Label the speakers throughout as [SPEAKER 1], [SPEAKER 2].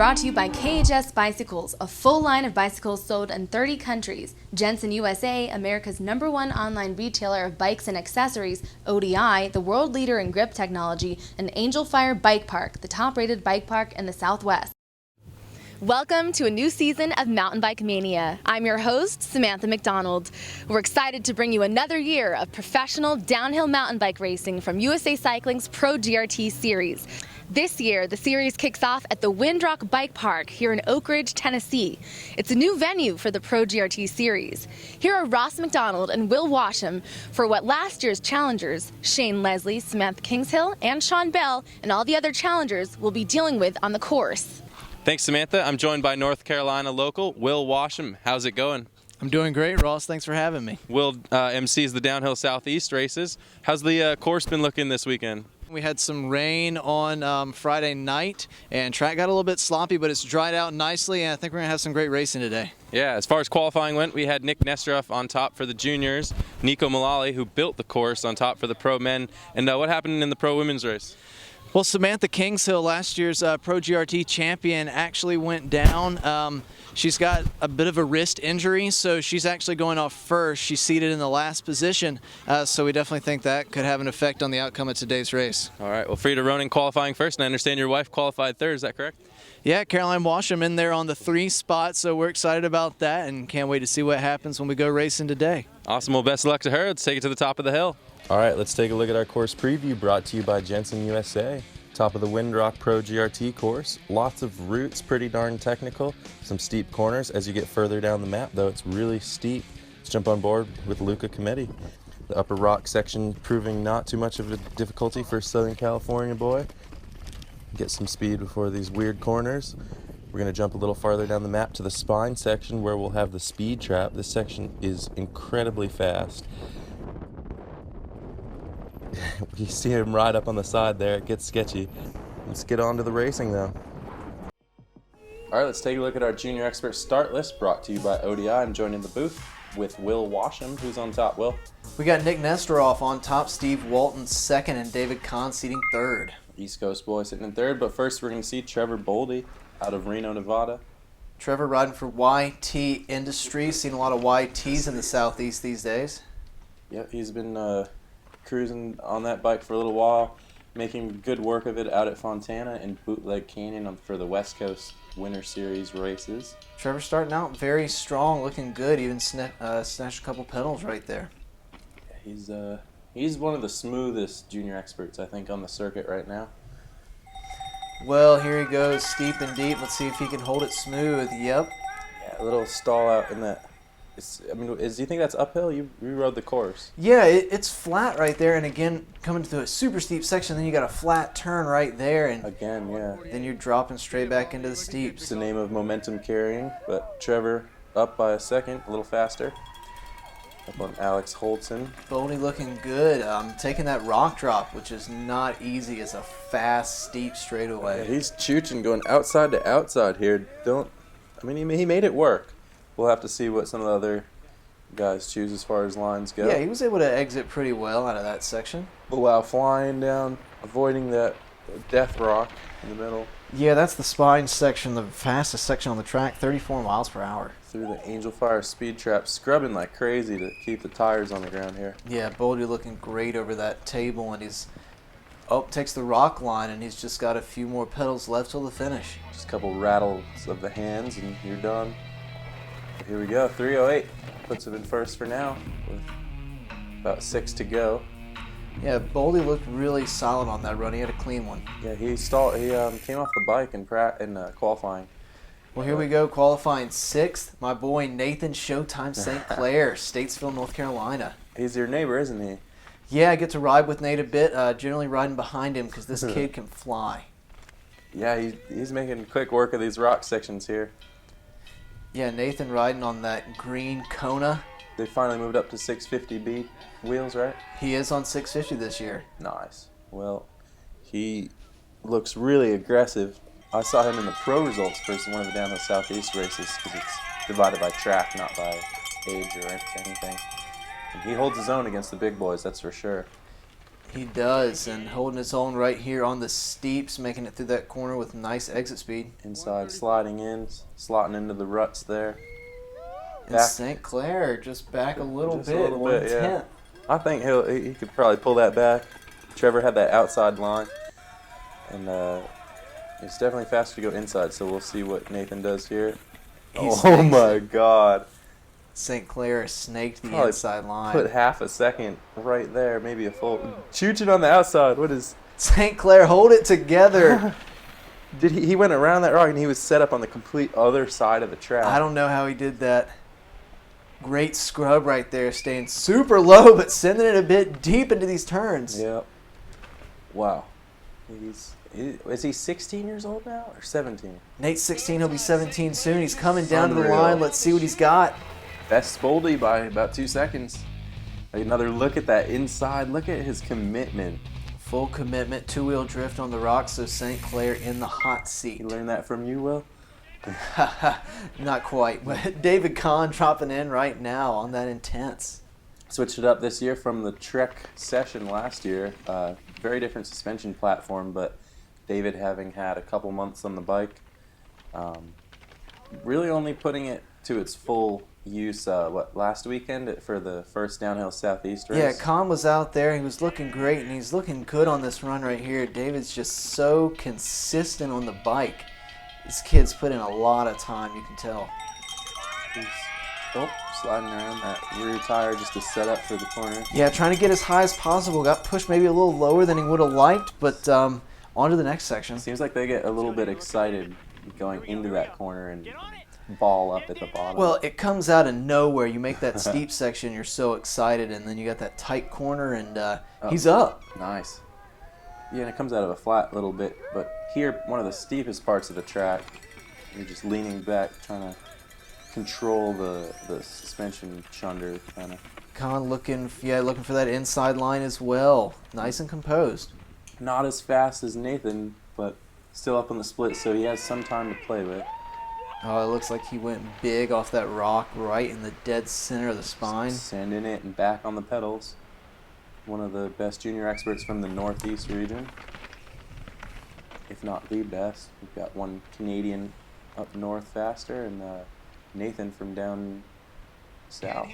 [SPEAKER 1] brought to you by KHS Bicycles, a full line of bicycles sold in 30 countries. Jensen USA, America's #1 online retailer of bikes and accessories, ODI, the world leader in grip technology, and Angel Fire Bike Park, the top-rated bike park in the Southwest. Welcome to a new season of Mountain Bike Mania. I'm your host, Samantha McDonald. We're excited to bring you another year of professional downhill mountain bike racing from USA Cycling's Pro GRT series. This year, the series kicks off at the Windrock Bike Park here in Oak Ridge, Tennessee. It's a new venue for the Pro GRT series. Here are Ross McDonald and Will WASHAM for what last year's challengers, Shane Leslie, Samantha Kingshill, and Sean Bell, and all the other challengers will be dealing with on the course.
[SPEAKER 2] Thanks, Samantha. I'm joined by North Carolina local Will WASHAM. How's it going?
[SPEAKER 3] I'm doing great, Ross. Thanks for having me.
[SPEAKER 2] Will MCs the Downhill Southeast races. How's the course been looking this weekend?
[SPEAKER 3] We had some rain on Friday night, and track got a little bit sloppy, but it's dried out nicely, and I think we're going to have some great racing today.
[SPEAKER 2] Yeah, as far as qualifying went, we had Nick NESTOROFF on top for the juniors, NEKO MULALLY, who built the course, on top for the pro men. And what happened in the pro women's race?
[SPEAKER 3] Well, Samantha Kingshill, last year's Pro GRT champion, actually went down. She's got a bit of a wrist injury, so she's actually going off first. She's seated in the last position, so we definitely think that could have an effect on the outcome of today's race.
[SPEAKER 2] All right, well, Frida Ronan qualifying first, and I understand your wife qualified third, is that correct?
[SPEAKER 3] Yeah, Caroline WASHAM in there on the 3 spot, so we're excited about that and can't wait to see what happens when we go racing today.
[SPEAKER 2] Awesome, well, best of luck to her. Let's take it to the top of the hill. All right, let's take a look at our course preview brought to you by Jensen USA. Top of the Windrock Pro GRT course. Lots of routes, pretty darn technical. Some steep corners as you get further down the map, though it's really steep. Let's jump on board with Luca Committee. The upper rock section proving not too much of a difficulty for a Southern California boy. Get some speed before these weird corners. We're going to jump a little farther down the map to the spine section where we'll have the speed trap. This section is incredibly fast. You see him right up on the side there, it gets sketchy. Let's get on to the racing though. All right, let's take a look at our junior expert start list brought to you by ODI. I'm joined in the booth with Will WASHAM. Who's on top, Will?
[SPEAKER 3] We got Nick NESTOROFF on top, Steve Walton second, and David KAHN seating third.
[SPEAKER 2] East Coast boy sitting in third, but first we're going to see Trevor Boldy out of Reno, Nevada.
[SPEAKER 3] Trevor riding for YT Industries, seen a lot of YTs in the Southeast these days.
[SPEAKER 2] Yep, he's been cruising on that bike for a little while, making good work of it out at Fontana and Bootleg Canyon for the West Coast Winter Series races.
[SPEAKER 3] Trevor starting out very strong, looking good, even snatched a couple pedals right there.
[SPEAKER 2] Yeah, he's one of the smoothest junior experts, I think, on the circuit right now.
[SPEAKER 3] Well, here he goes, steep and deep. Let's see if he can hold it smooth. Yep.
[SPEAKER 2] Yeah, a little stall out in that. Do you think that's uphill? You rode the course.
[SPEAKER 3] Yeah, it's flat right there, and again, coming to a super steep section, then you got a flat turn right there, and
[SPEAKER 2] again, yeah.
[SPEAKER 3] Then you're dropping straight back into the steeps.
[SPEAKER 2] It's the name of momentum carrying, but Trevor up by a second, a little faster. Up on Alex Holtzen.
[SPEAKER 3] Boldy looking good. Taking that rock drop, which is not easy. It's a fast, steep straightaway.
[SPEAKER 2] Yeah, he's chooching, going outside to outside here. He made it work. We'll have to see what some of the other guys choose as far as lines go.
[SPEAKER 3] Yeah, he was able to exit pretty well out of that section.
[SPEAKER 2] Wow, flying down, avoiding that death rock in the middle.
[SPEAKER 3] Yeah, that's the spine section, the fastest section on the track, 34 miles per hour.
[SPEAKER 2] Through the Angel Fire speed trap, scrubbing like crazy to keep the tires on the ground here.
[SPEAKER 3] Yeah, Boldy looking great over that table, and he's takes the rock line, and he's just got a few more pedals left till the finish.
[SPEAKER 2] Just a couple rattles of the hands, and you're done. Here we go, 3:08 puts him in first for now with about 6 to go.
[SPEAKER 3] Yeah, Boldy looked really solid on that run. He had a clean one.
[SPEAKER 2] Yeah, he came off the bike in qualifying.
[SPEAKER 3] Well, here we go, qualifying 6th. My boy Nathan Showtime St. Clair, Statesville, North Carolina.
[SPEAKER 2] He's your neighbor, isn't he?
[SPEAKER 3] Yeah, I get to ride with Nate a bit, generally riding behind him because this kid can fly.
[SPEAKER 2] Yeah, he's making quick work of these rock sections here.
[SPEAKER 3] Yeah, Nathan riding on that green KONA.
[SPEAKER 2] They finally moved up to 650B wheels, right?
[SPEAKER 3] He is on 650 this year.
[SPEAKER 2] Nice. Well, he looks really aggressive. I saw him in the pro results for one of the Downhill Southeast races because it's divided by track, not by age or anything. And he holds his own against the big boys, that's for sure.
[SPEAKER 3] He does, and holding his own right here on the steeps, making it through that corner with nice exit speed.
[SPEAKER 2] Inside sliding in, slotting into the ruts there.
[SPEAKER 3] And St. Clair just back a little bit, 1/10.
[SPEAKER 2] Yeah. I think he could probably pull that back. Trevor had that outside line, and it's definitely faster to go inside, so we'll see what Nathan does here. Oh my God.
[SPEAKER 3] St. Clair snaked the inside line.
[SPEAKER 2] Put half a second right there, maybe a full. Chooching on the outside. What is?
[SPEAKER 3] St. Clair, hold it together.
[SPEAKER 2] He went around that rock and he was set up on the complete other side of the track.
[SPEAKER 3] I don't know how he did that. Great scrub right there, staying super low but sending it a bit deep into these turns.
[SPEAKER 2] Yep. Wow. Is he 16 years old now or 17?
[SPEAKER 3] Nate's 16, he'll be 17 soon. He's coming down to the line. Let's see what he's got.
[SPEAKER 2] Best Spoldy by about 2 seconds. Another look at that inside. Look at his commitment.
[SPEAKER 3] Full commitment, two-wheel drift on the rocks, so St. Clair in the hot seat.
[SPEAKER 2] You learned that from you, Will?
[SPEAKER 3] Not quite, but David KAHN dropping in right now on that intense.
[SPEAKER 2] Switched it up this year from the Trek session last year. Very different suspension platform, but David having had a couple months on the bike, really only putting it to its full use last weekend for the first downhill southeast race.
[SPEAKER 3] Yeah, KAHN was out there. He was looking great, and he's looking good on this run right here. David's just so consistent on the bike. This kid's put in a lot of time, you can tell.
[SPEAKER 2] He's sliding around that rear tire just to set up for the corner.
[SPEAKER 3] Yeah, trying to get as high as possible. Got pushed maybe a little lower than he would have liked, but on to the next section.
[SPEAKER 2] Seems like they get a little bit excited going into that corner and ball up at the bottom.
[SPEAKER 3] Well, it comes out of nowhere. You make that steep section, you're so excited, and then you got that tight corner, and he's up.
[SPEAKER 2] Nice. Yeah, and it comes out of a flat little bit, but here, one of the steepest parts of the track, you're just leaning back, trying to control the suspension chunder, kind of.
[SPEAKER 3] KAHN looking for that inside line as well. Nice and composed.
[SPEAKER 2] Not as fast as Nathan, but still up on the split, so he has some time to play with.
[SPEAKER 3] Oh, it looks like he went big off that rock right in the dead center of the spine.
[SPEAKER 2] Sending it and back on the pedals. One of the best junior experts from the Northeast region, if not the best. We've got one Canadian up north faster, and Nathan from down south.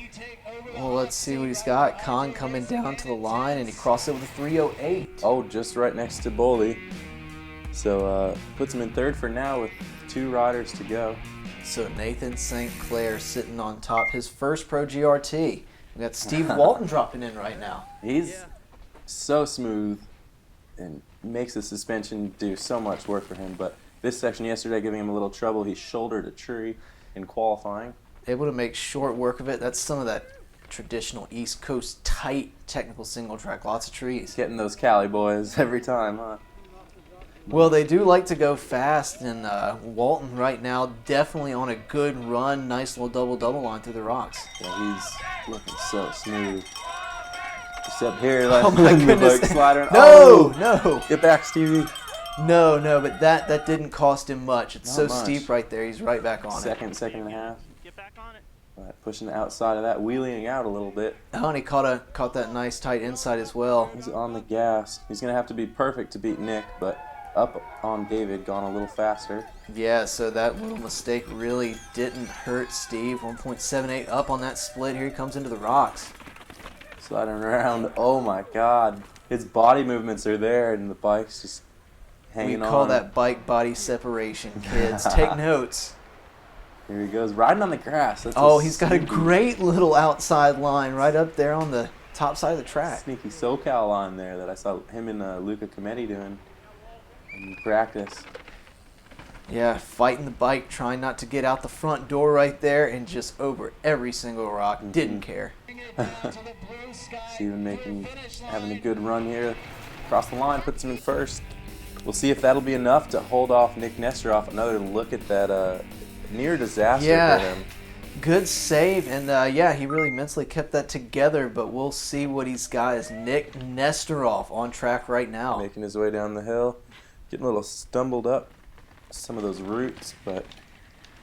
[SPEAKER 3] Well, let's see what he's got. KAHN coming down to the line, and he crossed it with a 308.
[SPEAKER 2] Oh, just right next to Boley. So puts him in third for now with 2 riders to go.
[SPEAKER 3] So Nathan St. Clair sitting on top, his first Pro GRT. We got Steve Walton dropping in right now.
[SPEAKER 2] He's so smooth and makes the suspension do so much work for him. But this section yesterday giving him a little trouble. He shouldered a tree in qualifying.
[SPEAKER 3] Able to make short work of it. That's some of that traditional East Coast tight technical single track. Lots of trees.
[SPEAKER 2] Getting those Cali boys every time, huh?
[SPEAKER 3] Well, they do like to go fast, and Walton right now definitely on a good run. Nice little double-double line through the rocks.
[SPEAKER 2] Yeah, he's looking so smooth. Except here, like,
[SPEAKER 3] oh my goodness.
[SPEAKER 2] Bike slider.
[SPEAKER 3] No.
[SPEAKER 2] Get back, Stevie.
[SPEAKER 3] No, but that didn't cost him much. It's
[SPEAKER 2] Not
[SPEAKER 3] so
[SPEAKER 2] much.
[SPEAKER 3] steep right there. He's right back on
[SPEAKER 2] Second and a half. Get back on it. Pushing the outside of that, wheeling out a little bit.
[SPEAKER 3] Oh, and he caught that nice tight inside as well.
[SPEAKER 2] He's on the gas. He's going to have to be perfect to beat Nick, but up on David, gone a little faster.
[SPEAKER 3] Yeah, so that little mistake really didn't hurt Steve. 1.78 up on that split. Here he comes into the rocks.
[SPEAKER 2] Sliding around. Oh my God. His body movements are there, and the bike's just hanging on.
[SPEAKER 3] We call that bike body separation, kids. Take notes.
[SPEAKER 2] Here he goes, riding on the grass.
[SPEAKER 3] He's got a great little outside line right up there on the top side of the track.
[SPEAKER 2] Sneaky SoCal line there that I saw him and Luca Cometti doing in practice.
[SPEAKER 3] Yeah, fighting the bike, trying not to get out the front door right there, and just over every single rock. Didn't care.
[SPEAKER 2] Steven having a good run here. Across the line, puts him in first. We'll see if that'll be enough to hold off Nick Nestoroff. Another look at that near disaster for him.
[SPEAKER 3] Good save, and he really mentally kept that together, but we'll see what he's got as Nick Nestoroff on track right now.
[SPEAKER 2] Making his way down the hill. Getting a little stumbled up some of those roots, but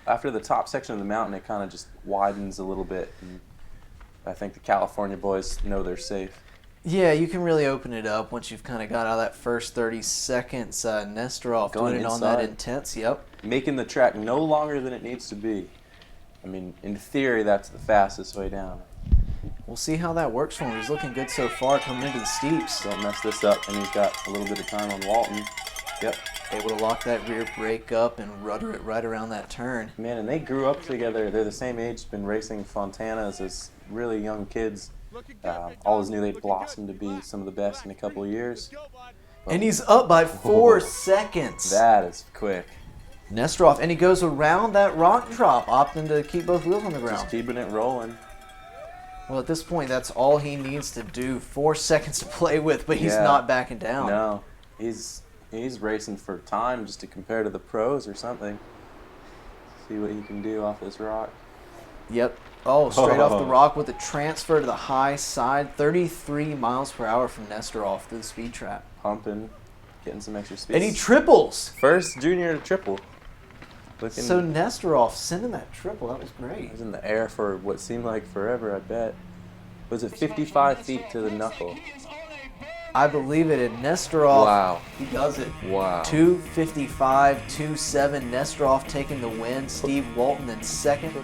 [SPEAKER 2] after the top section of the mountain, it kind of just widens a little bit, and I think the California boys know they're safe.
[SPEAKER 3] Yeah, you can really open it up once you've kind of got out of that first 30 seconds. Nestorov
[SPEAKER 2] Going
[SPEAKER 3] doing it on
[SPEAKER 2] inside.
[SPEAKER 3] that intense. Yep.
[SPEAKER 2] Making the track no longer than it needs to be. I mean, in theory, that's the fastest way down.
[SPEAKER 3] We'll see how that works for him. He's looking good so far coming into the steeps.
[SPEAKER 2] Don't mess this up, and he's got a little bit of time on Walton. Yep.
[SPEAKER 3] Able to lock that rear brake up and rudder it right around that turn.
[SPEAKER 2] Man, and they grew up together. They're the same age, been racing Fontanas as really young kids. Always knew they'd blossom to be some of the best in a couple of years.
[SPEAKER 3] And he's up by 4 seconds.
[SPEAKER 2] That is quick.
[SPEAKER 3] Nestorov, and he goes around that rock drop, opting to keep both wheels on the ground.
[SPEAKER 2] Just keeping it rolling.
[SPEAKER 3] Well, at this point, that's all he needs to do. 4 seconds to play with, but he's not backing down.
[SPEAKER 2] No, he's racing for time just to compare to the pros or something. See what he can do off this rock.
[SPEAKER 3] Yep. Oh, straight off the rock with a transfer to the high side. 33 miles per hour from Nestorov through the speed trap.
[SPEAKER 2] Pumping, getting some extra speed.
[SPEAKER 3] And he triples.
[SPEAKER 2] First junior to triple.
[SPEAKER 3] So Nestorov sending that triple, that was great.
[SPEAKER 2] He was in the air for what seemed like forever, I bet. Was it 55 feet to the knuckle?
[SPEAKER 3] I believe it. And Nestorov,
[SPEAKER 2] wow.
[SPEAKER 3] He does it.
[SPEAKER 2] Wow.
[SPEAKER 3] 2:55, 2:7. Nestorov taking the win. Steve Walton in second.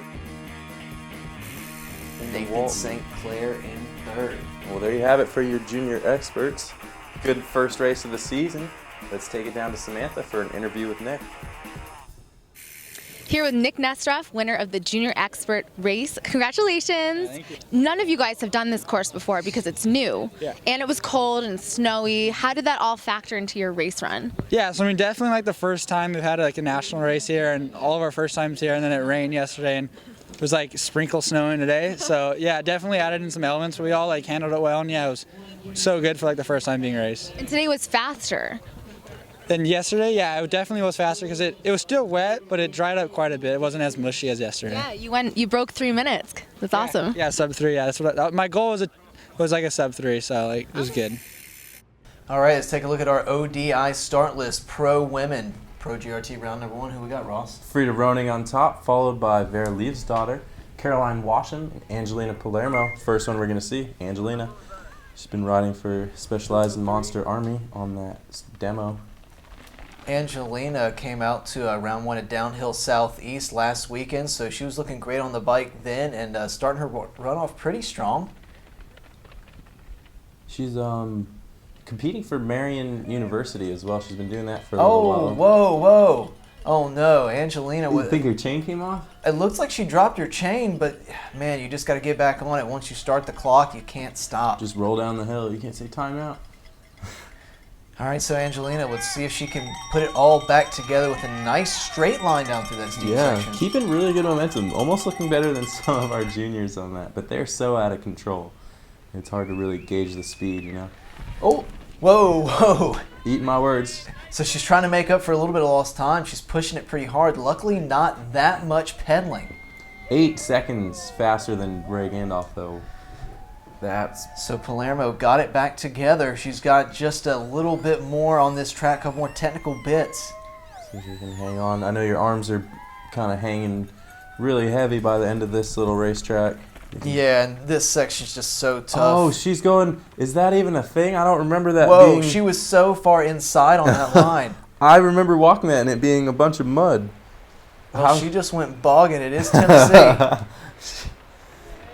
[SPEAKER 3] And Nathan St. Clair in third.
[SPEAKER 2] Well, there you have it for your junior experts. Good first race of the season. Let's take it down to Samantha for an interview with Nick.
[SPEAKER 1] Here with Nick Nestorov, winner of the Junior Expert race. Congratulations.
[SPEAKER 4] Thank you.
[SPEAKER 1] None of you guys have done this course before because it's new.
[SPEAKER 4] Yeah.
[SPEAKER 1] And it was cold and snowy. How did that all factor into your race run?
[SPEAKER 4] Yeah, so I mean, definitely like the first time we've had like a national race here, and all of our first times here, and then it rained yesterday, and it was like sprinkle snowing today. So yeah, definitely added in some elements. We all like handled it well, and yeah, it was so good for like the first time being raced.
[SPEAKER 1] And today was faster.
[SPEAKER 4] Then yesterday, yeah, it definitely was faster because it was still wet, but it dried up quite a bit. It wasn't as mushy as yesterday.
[SPEAKER 1] Yeah, you broke 3 minutes. That's awesome.
[SPEAKER 4] Yeah, sub 3. Yeah, that's what my goal was like a sub 3, so like it was good.
[SPEAKER 3] All right, let's take a look at our ODI start list. Pro women, Pro GRT round number 1. Who we got, Ross?
[SPEAKER 2] Frida Roning on top, followed by VERA LEIVSDOTTIR, Caroline WASHAM, and Angelina Palermo. First one we're going to see, Angelina. She's been riding for Specialized Monster Army on that demo.
[SPEAKER 3] Angelina came out to round 1 at Downhill Southeast last weekend, so she was looking great on the bike then and starting her run off pretty strong.
[SPEAKER 2] She's competing for Marion University as well. She's been doing that for a little while.
[SPEAKER 3] Whoa. Oh no, Angelina.
[SPEAKER 2] You think her chain came off?
[SPEAKER 3] It looks like she dropped her chain, but man, you just got to get back on it. Once you start the clock, you can't stop.
[SPEAKER 2] Just roll down the hill. You can't say timeout.
[SPEAKER 3] All right, so Angelina, let's see if she can put it all back together with a nice straight line down through that steep section.
[SPEAKER 2] Yeah, keeping really good momentum. Almost looking better than some of our juniors on that, but they're so out of control. It's hard to really gauge the speed, you know.
[SPEAKER 3] Oh, whoa.
[SPEAKER 2] Eating my words.
[SPEAKER 3] So she's trying to make up for a little bit of lost time. She's pushing it pretty hard. Luckily, not that much pedaling.
[SPEAKER 2] 8 seconds faster than Ray Gandalf, though.
[SPEAKER 3] So Palermo got it back together. She's got just a little bit more on this track, a couple more technical bits.
[SPEAKER 2] See if you can hang on. I know your arms are kind of hanging really heavy by the end of this little racetrack.
[SPEAKER 3] Yeah, and this section's just so tough.
[SPEAKER 2] Oh, she's going, is that even a thing? I don't remember that
[SPEAKER 3] Whoa,
[SPEAKER 2] being...
[SPEAKER 3] she was so far inside on that line.
[SPEAKER 2] I remember walking that and it being a bunch of mud.
[SPEAKER 3] Well, she just went bogging. It is Tennessee.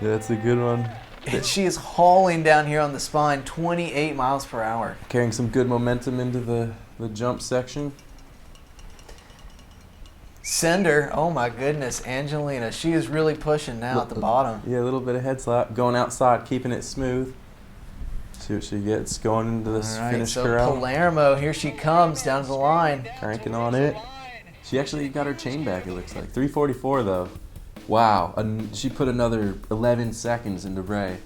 [SPEAKER 2] That's a good one.
[SPEAKER 3] And she is hauling down here on the spine 28 miles per hour.
[SPEAKER 2] Carrying some good momentum into the jump section.
[SPEAKER 3] Sender, oh my goodness, Angelina. She is really pushing now at the bottom.
[SPEAKER 2] Yeah, a little bit of head slap. Going outside, keeping it smooth. See what she gets going into this finish
[SPEAKER 3] so
[SPEAKER 2] corral.
[SPEAKER 3] Palermo, here she comes down to the line.
[SPEAKER 2] Cranking on it. She actually got her chain back, it looks like. 344 though. Wow, and she put another 11 seconds into Ray.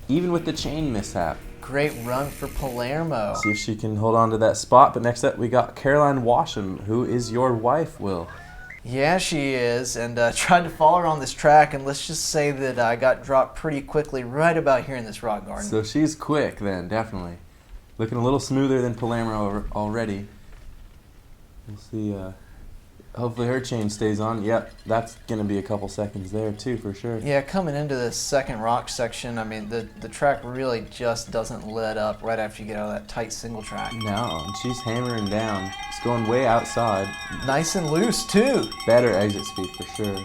[SPEAKER 2] Even with the chain mishap.
[SPEAKER 3] Great run for Palermo.
[SPEAKER 2] See if she can hold on to that spot. But next up, we got Caroline WASHAM, who is your wife, Will.
[SPEAKER 3] Yeah, she is, and tried to follow her on this track, and let's just say that I got dropped pretty quickly right about here in this rock garden.
[SPEAKER 2] So she's quick then, definitely. Looking a little smoother than Palermo already. We'll see Hopefully her chain stays on. Yep, that's going to be a couple seconds there too for sure.
[SPEAKER 3] Yeah, coming into this second rock section, I mean, the track really just doesn't let up right after you get out of that tight single track.
[SPEAKER 2] No, and she's hammering down. It's going way outside.
[SPEAKER 3] Nice and loose too.
[SPEAKER 2] Better exit speed for sure.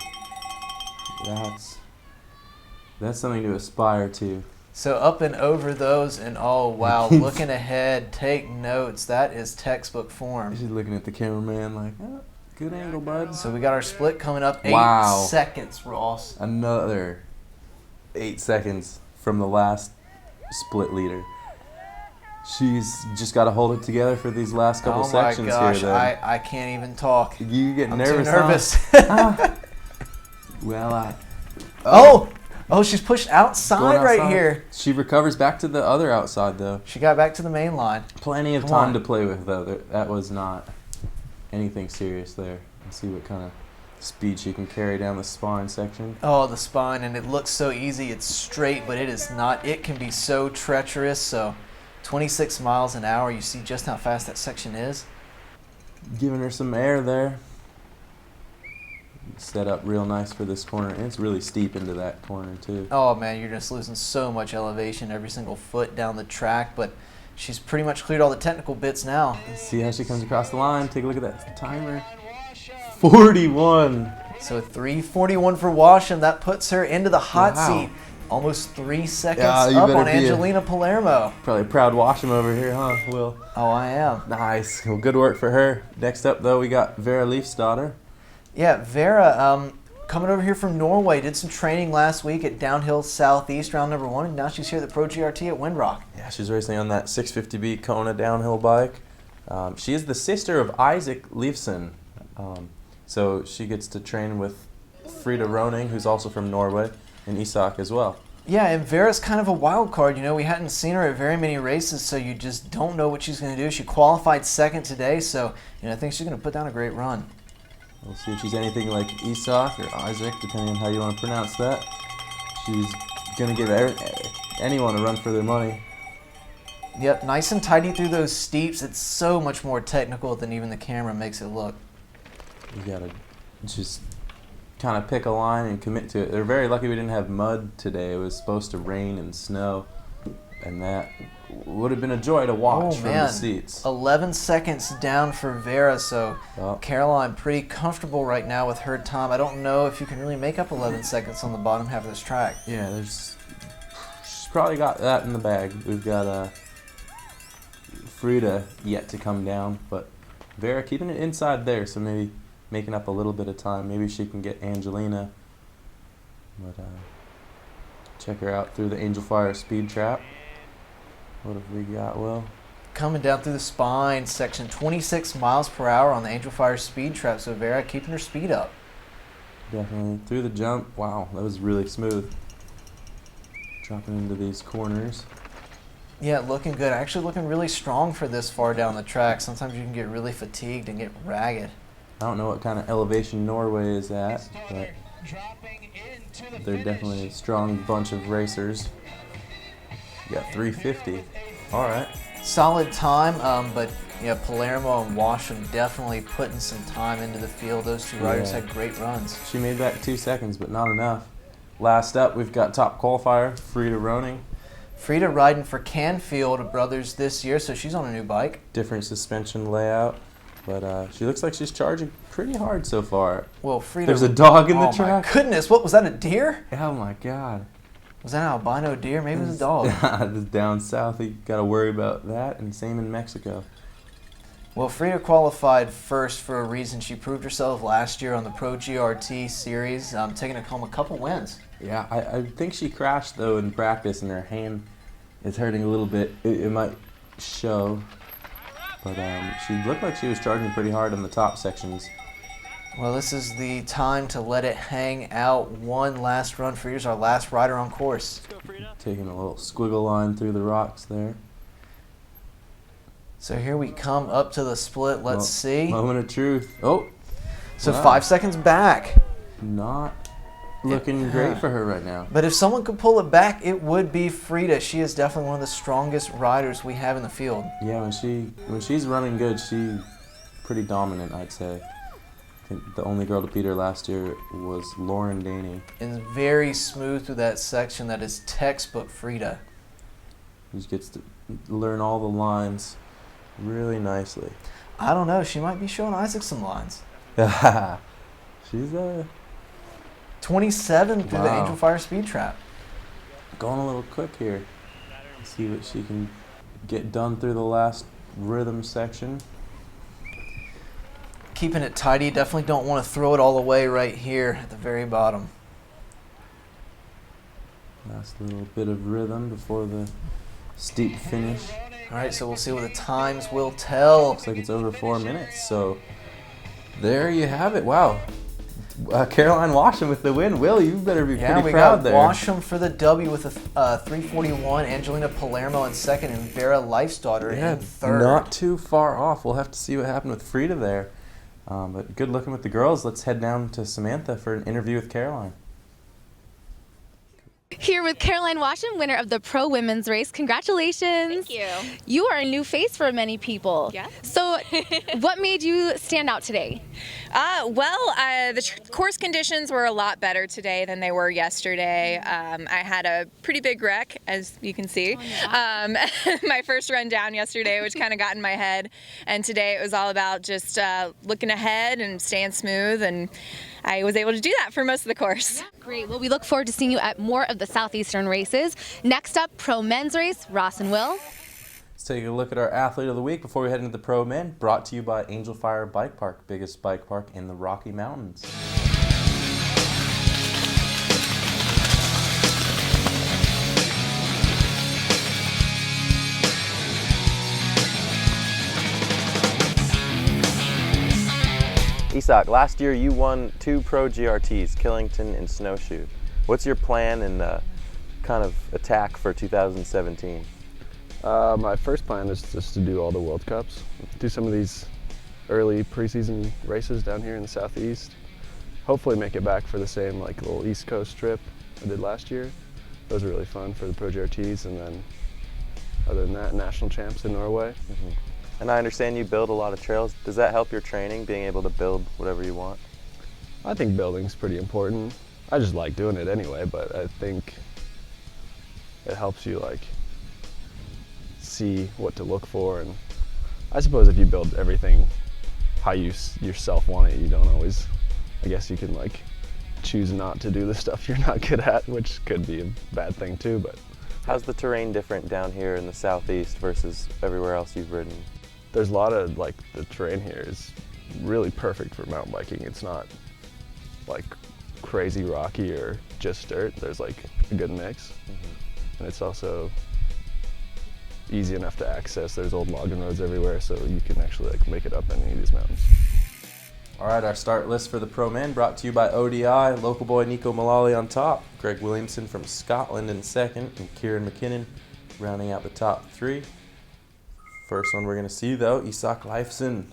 [SPEAKER 2] That's something to aspire to.
[SPEAKER 3] So up and over those, and oh wow, looking ahead, take notes. That is textbook form.
[SPEAKER 2] She's looking at the cameraman like, oh, good angle, bud.
[SPEAKER 3] So we got our split coming up. 8 seconds, Ross.
[SPEAKER 2] Another 8 seconds from the last split leader. She's just got to hold it together for these last couple sections
[SPEAKER 3] here. Oh my gosh,
[SPEAKER 2] then.
[SPEAKER 3] I can't even talk.
[SPEAKER 2] You get
[SPEAKER 3] I'm
[SPEAKER 2] nervous.
[SPEAKER 3] too nervous.
[SPEAKER 2] Huh? Well,
[SPEAKER 3] Oh, she's pushed outside right here.
[SPEAKER 2] She recovers back to the other outside, though.
[SPEAKER 3] She got back to the main line.
[SPEAKER 2] Plenty of time to play with, though. That was not anything serious there. Let's see what kind of speed she can carry down the spine section.
[SPEAKER 3] Oh, the spine, and it looks so easy. It's straight, but it is not. It can be so treacherous. So 26 miles an hour. You see just how fast that section is.
[SPEAKER 2] Giving her some air there. Set up real nice for this corner, and it's really steep into that corner too.
[SPEAKER 3] Oh man, you're just losing so much elevation every single foot down the track, but she's pretty much cleared all the technical bits now.
[SPEAKER 2] Let's see how she comes across the line. Take a look at that timer. 41.
[SPEAKER 3] So 3:41 for WASHAM. That puts her into the hot seat. Almost 3 seconds up on Angelina Palermo.
[SPEAKER 2] Probably a proud WASHAM over here, huh, Will?
[SPEAKER 3] Oh, I am.
[SPEAKER 2] Nice. Well, good work for her. Next up, though, we got VERA LEIVSDOTTIR.
[SPEAKER 3] Yeah, VERA coming over here from Norway. Did some training last week at Downhill Southeast, round number 1, and now she's here at the Pro GRT at Windrock.
[SPEAKER 2] Yeah, she's racing on that 650B KONA downhill bike. She is the sister of ISAK LEIVSSON. So she gets to train with Frida Roning, who's also from Norway, and ISAK as well.
[SPEAKER 3] Yeah, and Vera's kind of a wild card. You know, we hadn't seen her at very many races, so you just don't know what she's going to do. She qualified second today, so I think she's going to put down a great run.
[SPEAKER 2] We'll see if she's anything like ISAK or Isaac, depending on how you want to pronounce that. She's going to give anyone a run for their money.
[SPEAKER 3] Yep, nice and tidy through those steeps. It's so much more technical than even the camera makes it look.
[SPEAKER 2] You got to just kind of pick a line and commit to it. They're very lucky we didn't have mud today. It was supposed to rain and snow, and that would have been a joy to watch from the seats.
[SPEAKER 3] 11 seconds down for VERA, so Caroline pretty comfortable right now with her time. I don't know if you can really make up 11 seconds on the bottom half of this track.
[SPEAKER 2] Yeah, she's probably got that in the bag. We've got Frida yet to come down, but VERA keeping it inside there, so maybe making up a little bit of time. Maybe she can get Angelina. But check her out through the Angel Fire speed trap. What have we got, Will?
[SPEAKER 3] Coming down through the spine section, 26 miles per hour on the Angel Fire speed trap, so VERA keeping her speed up.
[SPEAKER 2] Definitely. Through the jump, wow, that was really smooth. Dropping into these corners.
[SPEAKER 3] Yeah, looking good. Actually looking really strong for this far down the track. Sometimes you can get really fatigued and get ragged.
[SPEAKER 2] I don't know what kind of elevation Norway is at, but they're definitely a strong bunch of racers. You got 350. All right.
[SPEAKER 3] Solid time, but yeah, Palermo and WASHAM definitely putting some time into the field. Those two riders had great runs.
[SPEAKER 2] She made back 2 seconds, but not enough. Last up, we've got top qualifier, Frida Roning.
[SPEAKER 3] Frida riding for Canfield Brothers this year, so she's on a new bike.
[SPEAKER 2] Different suspension layout, but she looks like she's charging pretty hard so far.
[SPEAKER 3] Well, Frida...
[SPEAKER 2] There's a dog in the track.
[SPEAKER 3] Oh my goodness, what was that, a deer?
[SPEAKER 2] Oh my God.
[SPEAKER 3] Was that an albino deer? Maybe it was a dog.
[SPEAKER 2] Down south, you got to worry about that, and same in Mexico.
[SPEAKER 3] Well, Frida qualified first for a reason. She proved herself last year on the Pro GRT series, taking home a couple wins.
[SPEAKER 2] Yeah, I think she crashed, though, in practice, and her hand is hurting a little bit. It might show, but she looked like she was charging pretty hard on the top sections.
[SPEAKER 3] Well, this is the time to let it hang out. One last run. Frida's our last rider on course.
[SPEAKER 2] Taking a little squiggle line through the rocks there.
[SPEAKER 3] So here we come up to the split. Let's see.
[SPEAKER 2] Moment of truth. Oh.
[SPEAKER 3] So 5 seconds back.
[SPEAKER 2] Not looking great for her right now.
[SPEAKER 3] But if someone could pull it back, it would be Frida. She is definitely one of the strongest riders we have in the field.
[SPEAKER 2] Yeah, when she's running good, she's pretty dominant, I'd say. I think the only girl to beat her last year was Lauren Daney.
[SPEAKER 3] And very smooth through that section. That is textbook Frida.
[SPEAKER 2] She just gets to learn all the lines really nicely.
[SPEAKER 3] I don't know. She might be showing Isaac some lines.
[SPEAKER 2] She's
[SPEAKER 3] 27 through the
[SPEAKER 2] Wow.
[SPEAKER 3] Angel Fire speed trap.
[SPEAKER 2] going a little quick here. See what she can get done through the last rhythm section.
[SPEAKER 3] Keeping it tidy. Definitely don't want to throw it all away right here at the very bottom.
[SPEAKER 2] Last little bit of rhythm before the steep finish.
[SPEAKER 3] All right, so we'll see what the times will tell.
[SPEAKER 2] Looks like it's over 4 minutes, so there you have it. Wow. Caroline WASHAM with the win. Will, you better be pretty proud there.
[SPEAKER 3] Yeah, we got WASHAM for the W with a 3:41. Angelina Palermo in second, and VERA LEIVSDOTTIR in third.
[SPEAKER 2] Not too far off. We'll have to see what happened with Frida there. But good looking with the girls. Let's head down to Samantha for an interview with Caroline.
[SPEAKER 1] Here with Caroline WASHAM, winner of the Pro Women's Race. Congratulations.
[SPEAKER 5] Thank you.
[SPEAKER 1] You are a new face for many people.
[SPEAKER 5] Yeah.
[SPEAKER 1] So what made you stand out today?
[SPEAKER 5] The course conditions were a lot better today than they were yesterday. I had a pretty big wreck, as you can see. My first run down yesterday, which kind of got in my head. And today it was all about just looking ahead and staying smooth. And I was able to do that for most of the course.
[SPEAKER 1] Yeah, great. Well, we look forward to seeing you at more of the Southeastern races. Next up, Pro Men's Race, Ross and Will.
[SPEAKER 2] Let's take a look at our athlete of the week before we head into the Pro Men. Brought to you by Angel Fire Bike Park, biggest bike park in the Rocky Mountains. ISAK, last year you won 2 Pro GRTs, Killington and Snowshoe. What's your plan and kind of attack for 2017?
[SPEAKER 6] My first plan is just to do all the World Cups, do some of these early preseason races down here in the Southeast. Hopefully make it back for the same like little East Coast trip I did last year. Those were really fun for the Pro GRTs, and then other than that, national champs in Norway.
[SPEAKER 2] Mm-hmm. And I understand you build a lot of trails. Does that help your training, being able to build whatever you want?
[SPEAKER 6] I think building's pretty important. I just like doing it anyway, but I think it helps you like see what to look for, and I suppose if you build everything how you yourself want it, you don't always, I guess you can like choose not to do the stuff you're not good at, which could be a bad thing too. But
[SPEAKER 2] how's the terrain different down here in the Southeast versus everywhere else you've ridden?
[SPEAKER 6] There's a lot of like, the terrain here is really perfect for mountain biking. It's not like crazy rocky or just dirt. There's like a good mix. Mm-hmm. And it's also easy enough to access. There's old logging roads everywhere, so you can actually like make it up any of these mountains.
[SPEAKER 2] All right, our start list for the Pro Men brought to you by ODI. Local boy NEKO MULALLY on top, Greg Williamson from Scotland in second, and Kieran McKinnon rounding out the top 3. First one we're going to see though, ISAK LEIVSSON.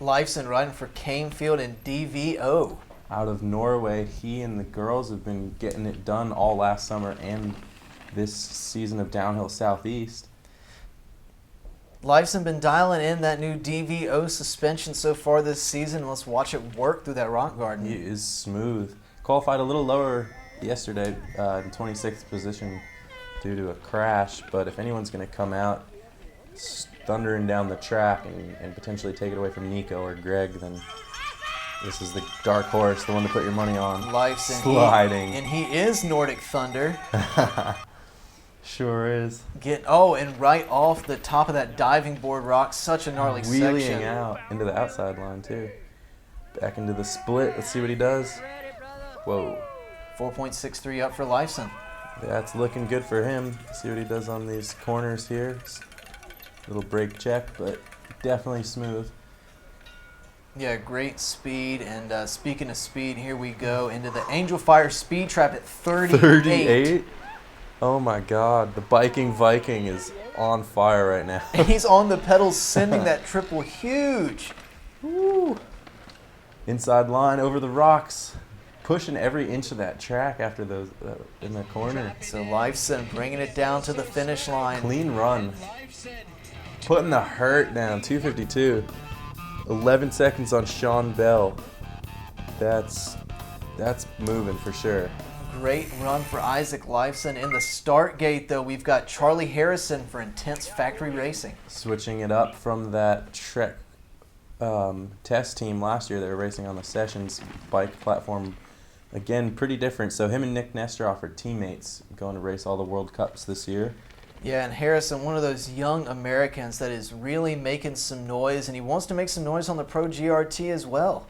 [SPEAKER 3] LEIVSSON riding for Canefield and DVO.
[SPEAKER 2] Out of Norway, he and the girls have been getting it done all last summer and this season of Downhill Southeast.
[SPEAKER 3] LEIVSSON been dialing in that new DVO suspension so far this season. Let's watch it work through that rock garden.
[SPEAKER 2] He is smooth. Qualified a little lower yesterday in 26th position due to a crash, but if anyone's going to come out thundering down the track and potentially take it away from NEKO or Greg, then this is the dark horse, the one to put your money on.
[SPEAKER 3] LEIVSSON
[SPEAKER 2] sliding.
[SPEAKER 3] And he is Nordic Thunder.
[SPEAKER 2] Sure is.
[SPEAKER 3] And right off the top of that diving board rock, such a gnarly
[SPEAKER 2] Wheeling
[SPEAKER 3] section.
[SPEAKER 2] out into the outside line too. Back into the split. Let's see what he does. Whoa.
[SPEAKER 3] 4.63 up for LEIVSSON.
[SPEAKER 2] That's looking good for him. See what he does on these corners here. Little brake check, but definitely smooth.
[SPEAKER 3] Yeah, great speed. And speaking of speed, here we go into the Angel Fire speed trap at 38.
[SPEAKER 2] 38? Oh my God, the biking Viking is on fire right now.
[SPEAKER 3] And he's on the pedals, sending that triple huge.
[SPEAKER 2] Woo. Inside line over the rocks, pushing every inch of that track after those in the corner.
[SPEAKER 3] So LEIVSSON bringing it down to the finish line.
[SPEAKER 2] Clean run. Putting the hurt down, 2:52. 11 seconds on Sean Bell. That's moving for sure.
[SPEAKER 3] Great run for ISAK LEIVSDOTTIR. In the start gate, though, we've got Charlie Harrison for Intense Factory Racing.
[SPEAKER 2] Switching it up from that Trek test team last year. They were racing on the Sessions bike platform. Again, pretty different. So him and Nick NESTOROFF are teammates going to race all the World Cups this year.
[SPEAKER 3] Yeah, and Harrison, one of those young Americans that is really making some noise, and he wants to make some noise on the Pro GRT as well.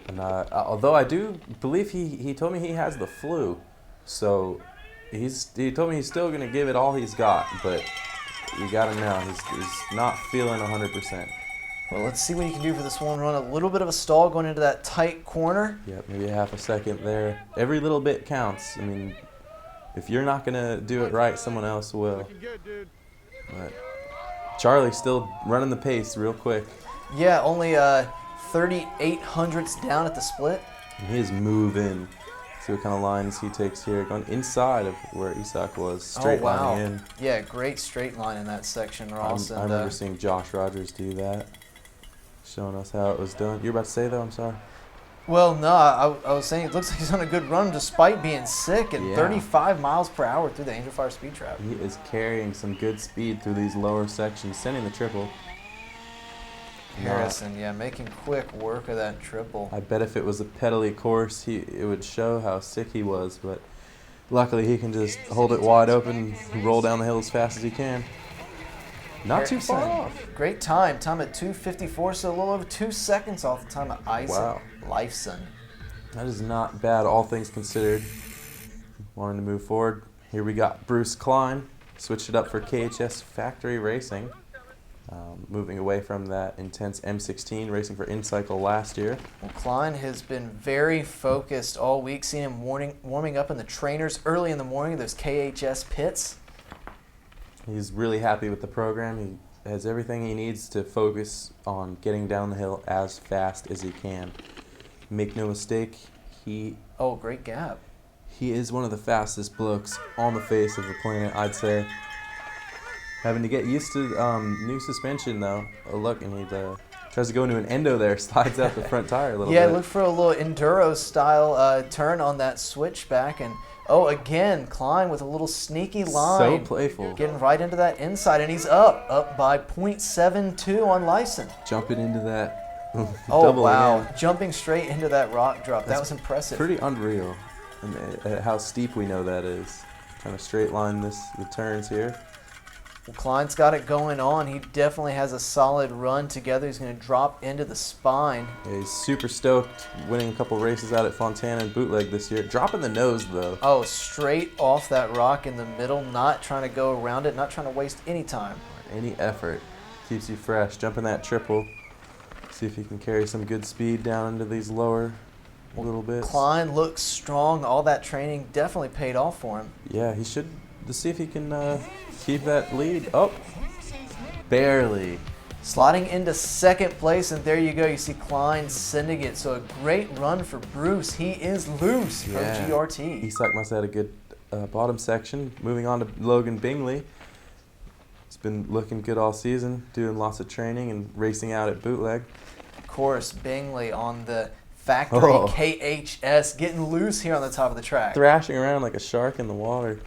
[SPEAKER 2] And although I do believe he told me he has the flu, so he told me he's still going to give it all he's got, but you got to know he's not feeling 100%.
[SPEAKER 3] Well, let's see what he can do for this one run. A little bit of a stall going into that tight corner.
[SPEAKER 2] Yep, maybe a half a second there. Every little bit counts. I mean, if you're not going to do it right, someone else will. But Charlie's still running the pace real quick.
[SPEAKER 3] Yeah, only 38 hundredths down at the split.
[SPEAKER 2] And he is moving. See what kind of lines he takes here. Going inside of where ISAK was. Straight lining in.
[SPEAKER 3] Yeah, great straight line in that section, Ross.
[SPEAKER 2] I remember seeing Josh Rogers do that. Showing us how it was done. You're about to say, though? I'm sorry.
[SPEAKER 3] Well, no, I was saying it looks like he's on a good run despite being sick at 35 miles per hour through the Angel Fire speed trap.
[SPEAKER 2] He is carrying some good speed through these lower sections, sending the triple.
[SPEAKER 3] Harrison, yeah, making quick work of that triple.
[SPEAKER 2] I bet if it was a pedally course, it would show how sick he was, but luckily he can just hold it wide open and roll down the hill as fast as he can. Not too far off.
[SPEAKER 3] Great time. Time at 2:54, so a little over 2 seconds off the time of ISAK LEIVSDOTTIR.
[SPEAKER 2] That is not bad, all things considered. Wanting to move forward. Here we got Bruce Klein. Switched it up for KHS Factory Racing. Moving away from that intense M16 racing for InCycle last year.
[SPEAKER 3] Well, Klein has been very focused all week. Seen him warming up in the trainers early in the morning, those KHS pits.
[SPEAKER 2] He's really happy with the program. He has everything he needs to focus on getting down the hill as fast as he can. Make no mistake,
[SPEAKER 3] Oh, great gap.
[SPEAKER 2] He is one of the fastest blokes on the face of the planet, I'd say. Having to get used to new suspension, though. Oh, look, and he tries to go into an endo there, slides out the front tire a little bit.
[SPEAKER 3] Yeah, look for a little enduro-style turn on that switchback. And, oh, again, Klein with a little sneaky line.
[SPEAKER 2] So playful.
[SPEAKER 3] Getting right into that inside, and he's up by 0.72 on LEIVSDOTTIR.
[SPEAKER 2] Jumping into that
[SPEAKER 3] oh, wow.
[SPEAKER 2] Again.
[SPEAKER 3] Jumping straight into that rock drop. That was impressive.
[SPEAKER 2] Pretty unreal. And how steep we know that is. Trying to straight line the turns here.
[SPEAKER 3] Well, Klein's got it going on. He definitely has a solid run together. He's going to drop into the spine.
[SPEAKER 2] Yeah, he's super stoked, winning a couple races out at Fontana and Bootleg this year. Dropping the nose, though.
[SPEAKER 3] Oh, straight off that rock in the middle, not trying to go around it, not trying to waste any time.
[SPEAKER 2] Any effort. Keeps you fresh. Jumping that triple. See if he can carry some good speed down into these lower little bits.
[SPEAKER 3] Klein looks strong. All that training definitely paid off for him.
[SPEAKER 2] Yeah, he should. To see if he can keep that lead. Oh, barely.
[SPEAKER 3] Sliding into second place, and there you go. You see Klein sending it. So a great run for Bruce. He is loose from GRT.
[SPEAKER 2] ISAK must have had a good bottom section. Moving on to Logan Bingley. He's been looking good all season, doing lots of training and racing out at Bootleg.
[SPEAKER 3] Of course, Bingley on the factory KHS, getting loose here on the top of the track.
[SPEAKER 2] Thrashing around like a shark in the water.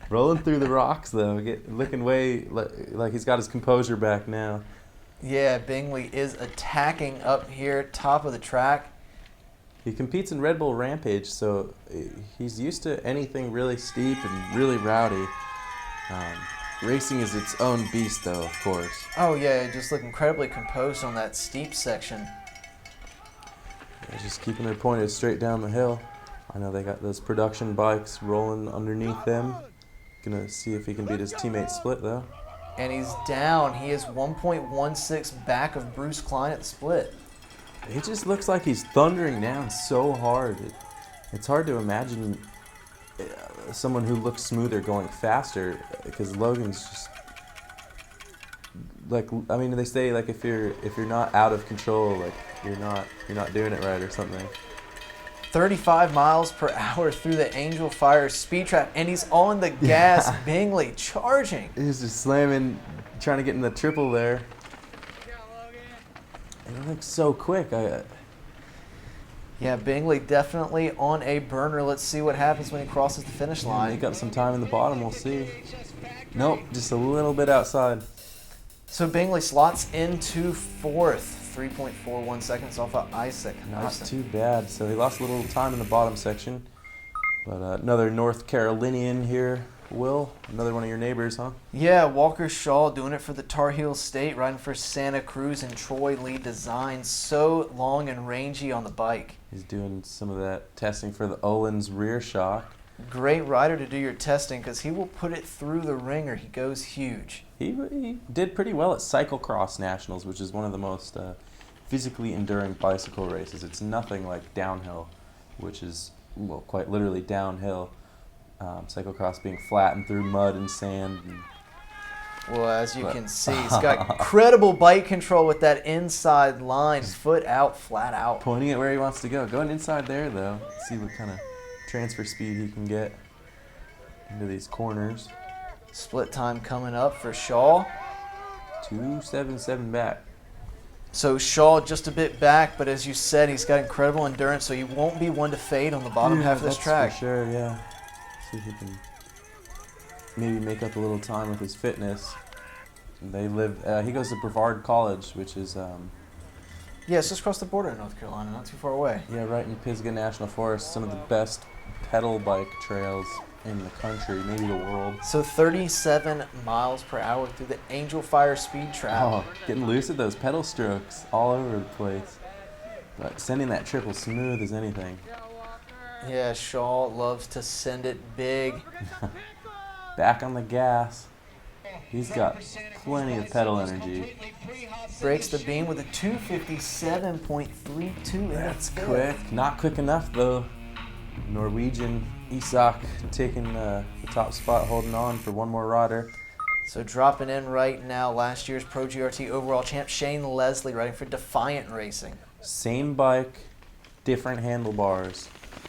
[SPEAKER 2] Rolling through the rocks, though, looking way like he's got his composure back now.
[SPEAKER 3] Yeah, Bingley is attacking up here, top of the track.
[SPEAKER 2] He competes in Red Bull Rampage, so he's used to anything really steep and really rowdy. Racing is its own beast, though, of course.
[SPEAKER 3] Oh, yeah, just look incredibly composed on that steep section.
[SPEAKER 2] Yeah, just keeping it pointed straight down the hill. I know they got those production bikes rolling underneath them. Gonna see if he can beat his teammate Split, though.
[SPEAKER 3] And he's down. He is 1.16 back of Bruce Klein at the split.
[SPEAKER 2] He just looks like he's thundering down so hard. It's hard to imagine someone who looks smoother going faster, because Logan's just like, I mean, they say like if you're not out of control, like you're not doing it right or something.
[SPEAKER 3] 35 miles per hour through the Angel Fire speed trap, and he's on the gas. Bingley charging.
[SPEAKER 2] He's just slamming, trying to get in the triple there. It looks so quick.
[SPEAKER 7] Yeah, Bingley definitely on a burner. Let's see what happens when he crosses the finish line.
[SPEAKER 2] Make up some time in the bottom, we'll see. Nope, just a little bit outside.
[SPEAKER 7] So Bingley slots into 4th, 3.41 seconds off of ISAK.
[SPEAKER 2] Not too bad. So he lost a little time in the bottom section. But another North Carolinian here, Will. Another one of your neighbors, huh?
[SPEAKER 7] Yeah, Walker Shaw doing it for the Tar Heel State, riding for Santa Cruz and Troy Lee Design. So long and rangy on the bike.
[SPEAKER 2] He's doing some of that testing for the Olin's rear shock.
[SPEAKER 7] Great rider to do your testing because he will put it through the ringer. He goes huge.
[SPEAKER 2] He did pretty well at Cyclocross Nationals, which is one of the most physically enduring bicycle races. It's nothing like downhill, which is, well, quite literally downhill. Cyclocross being flattened through mud and sand.
[SPEAKER 7] Well, as you can see, he's got incredible bike control with that inside line, foot out, flat out.
[SPEAKER 2] Pointing at where he wants to go. Going inside there, though. See what kind of transfer speed he can get into these corners.
[SPEAKER 7] Split time coming up for Shaw.
[SPEAKER 2] 277 back.
[SPEAKER 7] So Shaw just a bit back, but as you said, he's got incredible endurance, so he won't be one to fade on the bottom half of this track.
[SPEAKER 2] For sure, yeah. See if he can maybe make up a little time with his fitness. They live. He goes to Brevard College, which is
[SPEAKER 7] yeah, it's just across the border in North Carolina, not too far away.
[SPEAKER 2] yeah, right in Pisgah National Forest. Some of the best pedal bike trails in the country, maybe the world.
[SPEAKER 7] So 37 miles per hour through the Angel Fire speed trap.
[SPEAKER 2] Oh, getting loose at those pedal strokes all over the place. But sending that triple smooth as anything.
[SPEAKER 7] Yeah, Shaw loves to send it big.
[SPEAKER 2] Back on the gas. He's got plenty of pedal energy.
[SPEAKER 7] Breaks the beam with a 257.32.
[SPEAKER 2] That's quick. Not quick enough, though. Norwegian ISAK taking the top spot, holding on for one more rider.
[SPEAKER 7] So dropping in right now, last year's Pro GRT overall champ Shane Leslie riding for Defiant Racing.
[SPEAKER 2] Same bike, different handlebars,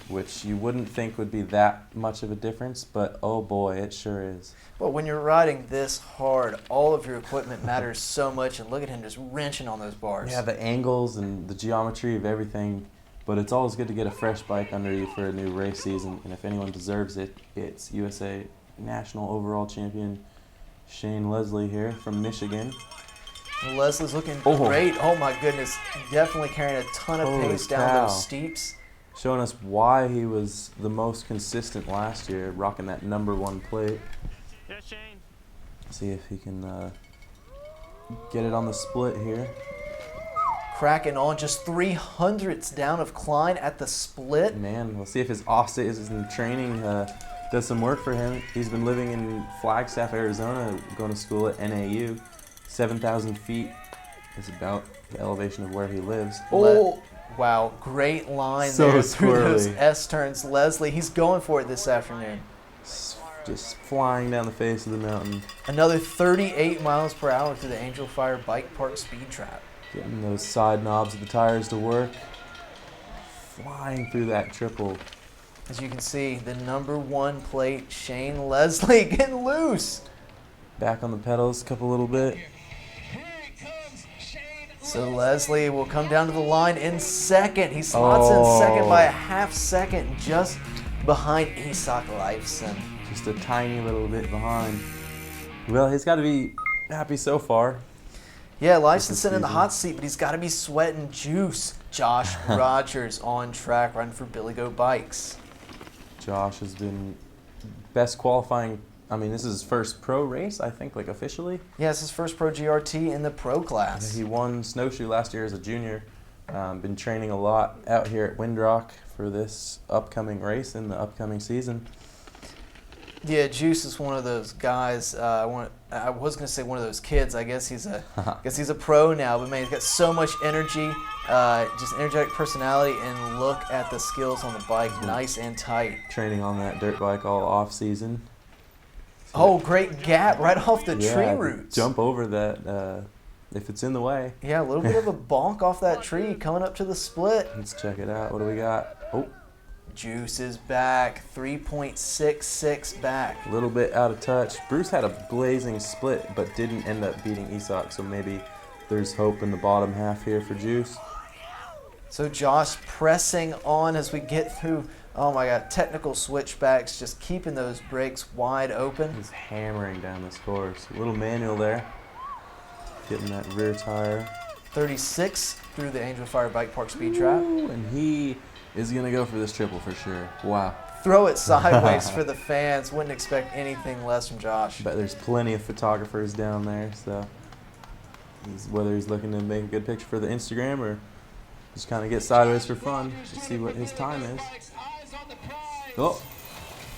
[SPEAKER 2] which you wouldn't think would be that much of a difference, but oh boy, it sure is.
[SPEAKER 7] But when you're riding this hard, all of your equipment matters so much, and look at him just wrenching on those bars.
[SPEAKER 2] Yeah, the angles and the geometry of everything, but it's always good to get a fresh bike under you for a new race season, and if anyone deserves it, it's USA National Overall Champion Shane Leslie here from Michigan.
[SPEAKER 7] Leslie's looking great. Oh my goodness, definitely carrying a ton of pace down those steeps.
[SPEAKER 2] Showing us why he was the most consistent last year, rocking that #1 plate.
[SPEAKER 8] Yes, Shane.
[SPEAKER 2] See if he can get it on the split here.
[SPEAKER 7] Cracking on just 300ths down of Klein at the split.
[SPEAKER 2] Man, we'll see if his off-season training does some work for him. He's been living in Flagstaff, Arizona, going to school at NAU. 7,000 feet is about the elevation of where he lives.
[SPEAKER 7] Oh, wow, great line
[SPEAKER 2] So
[SPEAKER 7] there through those
[SPEAKER 2] squirrely.
[SPEAKER 7] S-turns. Leslie, he's going for it this afternoon.
[SPEAKER 2] Just flying down the face of the mountain.
[SPEAKER 7] Another 38 miles per hour through the Angel Fire Bike Park speed trap.
[SPEAKER 2] Getting those side knobs of the tires to work. Flying through that triple.
[SPEAKER 7] As you can see, the #1 plate, Shane Leslie, getting loose.
[SPEAKER 2] Back on the pedals, a little bit.
[SPEAKER 7] So Leslie will come down to the line in second. He slots in second by a half second, just behind ISAK LEIVSDOTTIR.
[SPEAKER 2] Just a tiny little bit behind. Well, he's got to be happy so far.
[SPEAKER 7] Yeah, LEIVSDOTTIR's sitting in the hot seat, but he's got to be sweating juice. Josh Rogers on track, running for Billy Goat Bikes.
[SPEAKER 2] Josh has been best qualifying. I mean, this is his first pro race, I think, like officially.
[SPEAKER 7] Yeah, it's his first Pro GRT in the pro class.
[SPEAKER 2] He won Snowshoe last year as a junior. Been training a lot out here at Windrock for this upcoming race in the upcoming season.
[SPEAKER 7] Yeah, Juice is one of those guys. I was gonna say one of those kids. I guess he's a pro now. But man, he's got so much energy, just energetic personality, and look at the skills on the bike, nice and tight.
[SPEAKER 2] Training on that dirt bike all off season.
[SPEAKER 7] Oh, great gap right off the tree roots.
[SPEAKER 2] Jump over that if it's in the way.
[SPEAKER 7] Yeah, a little bit of a bonk off that tree coming up to the split.
[SPEAKER 2] Let's check it out. What do we got? Oh.
[SPEAKER 7] Juice is back, 3.66 back.
[SPEAKER 2] A little bit out of touch. Bruce had a blazing split, but didn't end up beating ISAK, so maybe there's hope in the bottom half here for Juice.
[SPEAKER 7] So Josh pressing on as we get through, oh my God, technical switchbacks, just keeping those brakes wide open.
[SPEAKER 2] He's hammering down this course. A little manual there. Getting that rear tire.
[SPEAKER 7] 36 through the Angel Fire Bike Park speed trap.
[SPEAKER 2] Ooh, and he is going to go for this triple for sure. Wow.
[SPEAKER 7] Throw it sideways for the fans. Wouldn't expect anything less from Josh.
[SPEAKER 2] But there's plenty of photographers down there, so whether he's looking to make a good picture for the Instagram or just kind of get sideways for fun to see what his time is. Oh,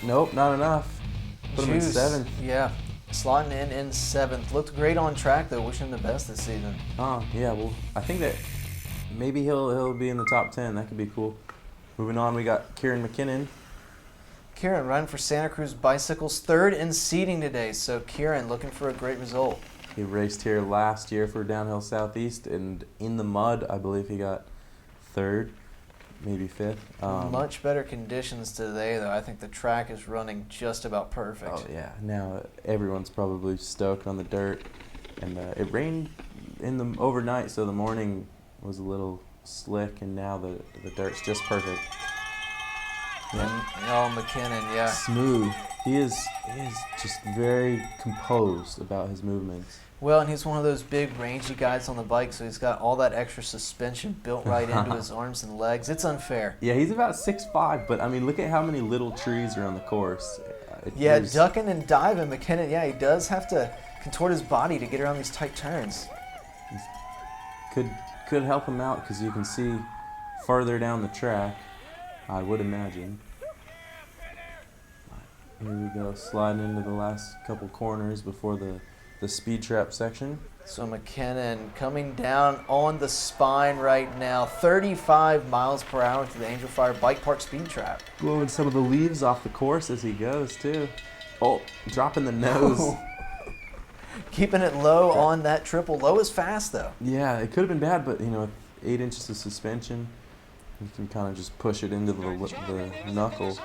[SPEAKER 2] nope, not enough. Put him in
[SPEAKER 7] Juice,
[SPEAKER 2] 7th.
[SPEAKER 7] yeah, slotting in 7th. Looked great on track though. Wishing him the best this season.
[SPEAKER 2] Oh, yeah, well, I think that maybe he'll be in the top 10. That could be cool. Moving on, we got Kieran McKinnon.
[SPEAKER 7] Kieran running for Santa Cruz Bicycles, 3rd in seeding today. So Kieran looking for a great result.
[SPEAKER 2] He raced here last year for Downhill Southeast, and in the mud, I believe he got 3rd, maybe 5th.
[SPEAKER 7] Much better conditions today, though. I think the track is running just about perfect.
[SPEAKER 2] Oh yeah, now everyone's probably stoked on the dirt, and it rained in the overnight, so the morning was a little slick, and now the dirt's just perfect.
[SPEAKER 7] Yeah. Oh, McKinnon, yeah.
[SPEAKER 2] Smooth. He is just very composed about his movements.
[SPEAKER 7] Well, and he's one of those big, rangy guys on the bike, so he's got all that extra suspension built right into his arms and legs. It's unfair.
[SPEAKER 2] Yeah, he's about 6'5", but I mean, look at how many little trees are on the course.
[SPEAKER 7] Yeah, ducking and diving, McKinnon, yeah, he does have to contort his body to get around these tight turns.
[SPEAKER 2] Could help him out because you can see farther down the track, I would imagine. Here we go, sliding into the last couple corners before the speed trap section.
[SPEAKER 7] So McKinnon coming down on the spine right now, 35 miles per hour to the Angel Fire Bike Park speed trap.
[SPEAKER 2] Blowing some of the leaves off the course as he goes too. Oh, dropping the nose.
[SPEAKER 7] Keeping it low on that triple. Low is fast though.
[SPEAKER 2] Yeah, it could have been bad, but you know, 8 inches of suspension, you can kind of just push it into the knuckle.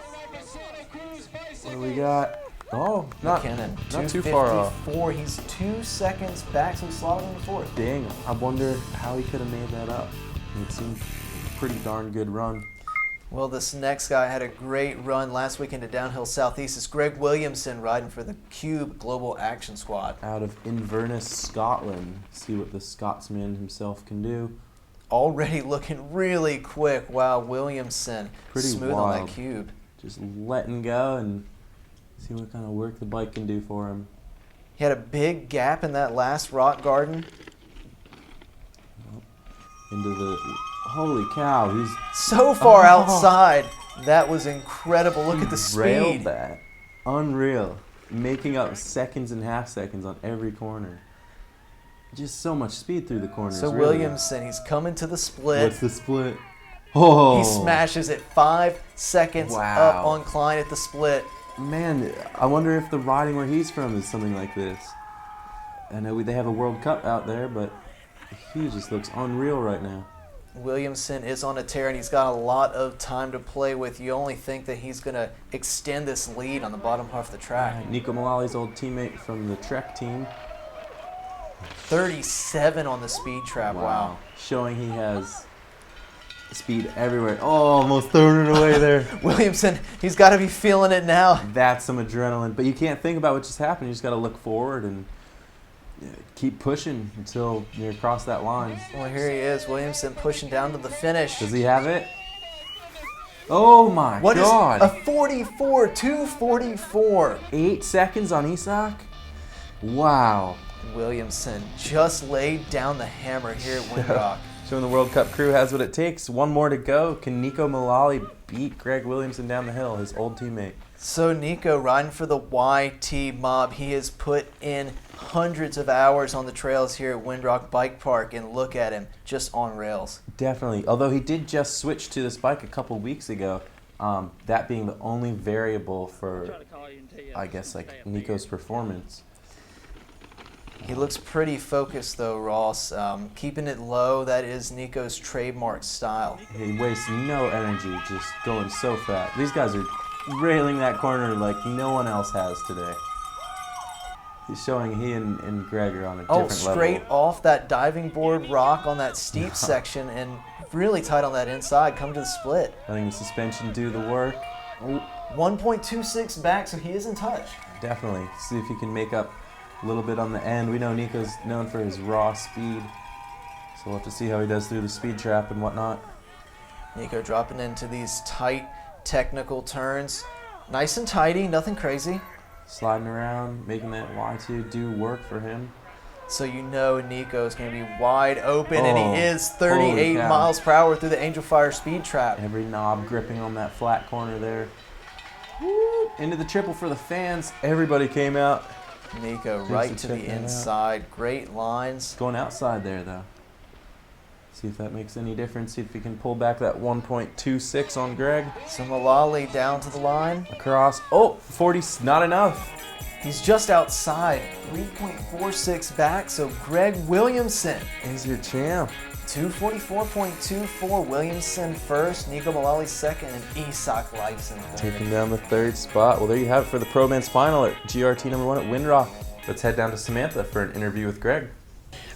[SPEAKER 2] What do we got? Oh, not too far off.
[SPEAKER 7] He's 2 seconds back, so he's slotted into 4th.
[SPEAKER 2] Dang, I wonder how he could have made that up. It seemed a pretty darn good run.
[SPEAKER 7] Well, this next guy had a great run last weekend at Downhill Southeast. It's Greg Williamson riding for the Cube Global Action Squad.
[SPEAKER 2] Out of Inverness, Scotland. See what the Scotsman himself can do.
[SPEAKER 7] Already looking really quick. Wow, Williamson.
[SPEAKER 2] Pretty
[SPEAKER 7] smooth
[SPEAKER 2] wild.
[SPEAKER 7] on that Cube.
[SPEAKER 2] Just letting go and see what kind of work the bike can do for him.
[SPEAKER 7] He had a big gap in that last rock garden.
[SPEAKER 2] Into the... Holy cow, he's...
[SPEAKER 7] So far outside. That was incredible. Look at the speed.
[SPEAKER 2] Railed that. Unreal. Making up seconds and half seconds on every corner. Just so much speed through the corners.
[SPEAKER 7] So
[SPEAKER 2] really.
[SPEAKER 7] Williamson, he's coming to the split.
[SPEAKER 2] What's the split? Oh!
[SPEAKER 7] He smashes it 5 seconds up on Klein at the split.
[SPEAKER 2] Man, I wonder if the riding where he's from is something like this. I know they have a World Cup out there, but he just looks unreal right now.
[SPEAKER 7] Williamson is on a tear, and he's got a lot of time to play with. You only think that he's going to extend this lead on the bottom half of the track.
[SPEAKER 2] NEKO MULALLY's old teammate from the Trek team.
[SPEAKER 7] 37 on the speed trap, wow.
[SPEAKER 2] Showing he has speed everywhere. Oh, almost throwing it away there.
[SPEAKER 7] Williamson, he's got to be feeling it now.
[SPEAKER 2] That's some adrenaline. But you can't think about what just happened. You just got to look forward and keep pushing until you're across that line.
[SPEAKER 7] Well, here he is, Williamson pushing down to the finish.
[SPEAKER 2] Does he have it? Oh my God.
[SPEAKER 7] What is a 44, 244.
[SPEAKER 2] 8 seconds on ISAK? Wow.
[SPEAKER 7] Williamson just laid down the hammer here at Windrock.
[SPEAKER 2] Showing the World Cup crew has what it takes. One more to go. Can NEKO MULALLY beat Greg Williamson down the hill, his old teammate?
[SPEAKER 7] So NEKO riding for the YT mob. He has put in hundreds of hours on the trails here at Windrock Bike Park, and look at him, just on rails.
[SPEAKER 2] Definitely. Although he did just switch to this bike a couple weeks ago, that being the only variable for, I guess, like NEKO's performance.
[SPEAKER 7] He looks pretty focused though, Ross. Keeping it low, that is NEKO's trademark style.
[SPEAKER 2] He wastes no energy, just going so fast. These guys are railing that corner like no one else has today. He's showing he and Greg are on a different level.
[SPEAKER 7] Oh, straight off that diving board rock on that steep section and really tight on that inside. Come to the split.
[SPEAKER 2] Letting the suspension do the work.
[SPEAKER 7] 1.26 back, so he is in touch.
[SPEAKER 2] Definitely. See if he can make up a little bit on the end. We know Nico's known for his raw speed, so we'll have to see how he does through the speed trap and whatnot.
[SPEAKER 7] NEKO dropping into these tight technical turns. Nice and tidy, nothing crazy.
[SPEAKER 2] Sliding around, making that Y2 do work for him.
[SPEAKER 7] So you know NEKO is going to be wide open, and
[SPEAKER 2] Oh,
[SPEAKER 7] he is
[SPEAKER 2] holy
[SPEAKER 7] 38
[SPEAKER 2] cow.
[SPEAKER 7] miles per hour through the Angel Fire speed trap.
[SPEAKER 2] Every knob gripping on that flat corner there. Woo! Into the triple for the fans. Everybody came out.
[SPEAKER 7] NEKO
[SPEAKER 2] Just
[SPEAKER 7] right
[SPEAKER 2] to
[SPEAKER 7] to
[SPEAKER 2] check
[SPEAKER 7] the
[SPEAKER 2] that out.
[SPEAKER 7] inside. Great lines.
[SPEAKER 2] Going outside there, though. See if that makes any difference. See if he can pull back that 1.26 on Greg.
[SPEAKER 7] So MULALLY down to the line.
[SPEAKER 2] Across. Oh, 40's not enough.
[SPEAKER 7] He's just outside. 3.46 back, so Greg Williamson.
[SPEAKER 2] He's your champ.
[SPEAKER 7] 244.24. Williamson first. NEKO MULALLY second, and ISAK LEIVSDOTTIR third.
[SPEAKER 2] Taking down the third spot. Well, there you have it for the Pro Men's Final at GRT #1 at Windrock. Let's head down to Samantha for an interview with Greg.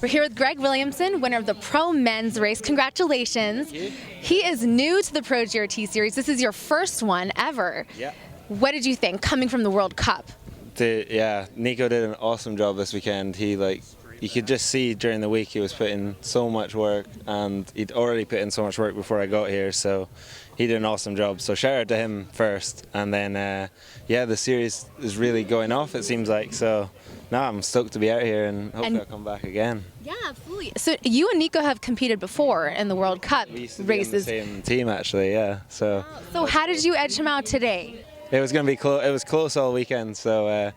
[SPEAKER 1] We're here with Greg Williamson, winner of the Pro Men's race. Congratulations. He is new to the Pro GRT series. This is your first one ever.
[SPEAKER 8] Yeah.
[SPEAKER 1] What did you think coming from the World Cup?
[SPEAKER 8] Yeah, NEKO did an awesome job this weekend. You could just see during the week he was putting so much work, and he'd already put in so much work before I got here, so he did an awesome job. So shout out to him first, and then yeah, the series is really going off, it seems like. So now I'm stoked to be out here, and hopefully I'll come back again.
[SPEAKER 1] Yeah, absolutely. So you and NEKO have competed before in the World Cup
[SPEAKER 8] We used to be on the
[SPEAKER 1] races.
[SPEAKER 8] same team actually, yeah. So
[SPEAKER 1] So how did you edge him out today?
[SPEAKER 8] it was going to be close. It was close all weekend, so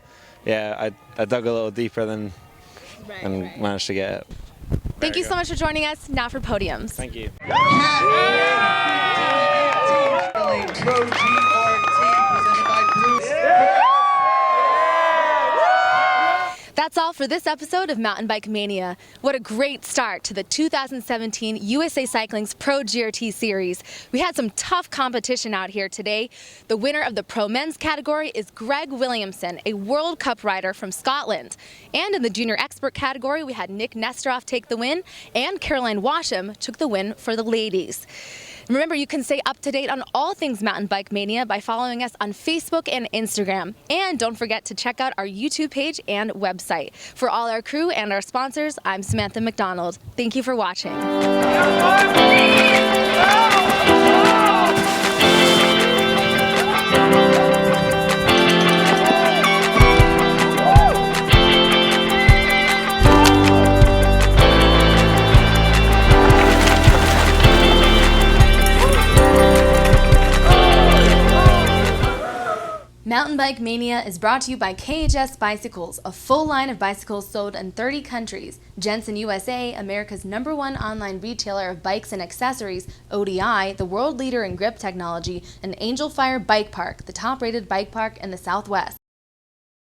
[SPEAKER 8] yeah, I dug a little deeper and managed to get it.
[SPEAKER 1] Thank you so much for joining us. Now for podiums.
[SPEAKER 8] Thank you.
[SPEAKER 7] Pro GRT presented by Bruce.
[SPEAKER 1] That's all for this episode of Mountain Bike Mania. What a great start to the 2017 USA Cycling's Pro GRT series. We had some tough competition out here today. The winner of the Pro Men's category is Greg Williamson, a World Cup rider from Scotland. And in the Junior Expert category, we had Nick NESTOROFF take the win, and Caroline WASHAM took the win for the ladies. Remember, you can stay up to date on all things Mountain Bike Mania by following us on Facebook and Instagram. And don't forget to check out our YouTube page and website. For all our crew and our sponsors, I'm Samantha McDonald. Thank you for watching. Mountain Bike Mania is brought to you by KHS Bicycles, a full line of bicycles sold in 30 countries. Jensen USA, America's #1 online retailer of bikes and accessories, ODI, the world leader in grip technology, and Angel Fire Bike Park, the top-rated bike park in the Southwest.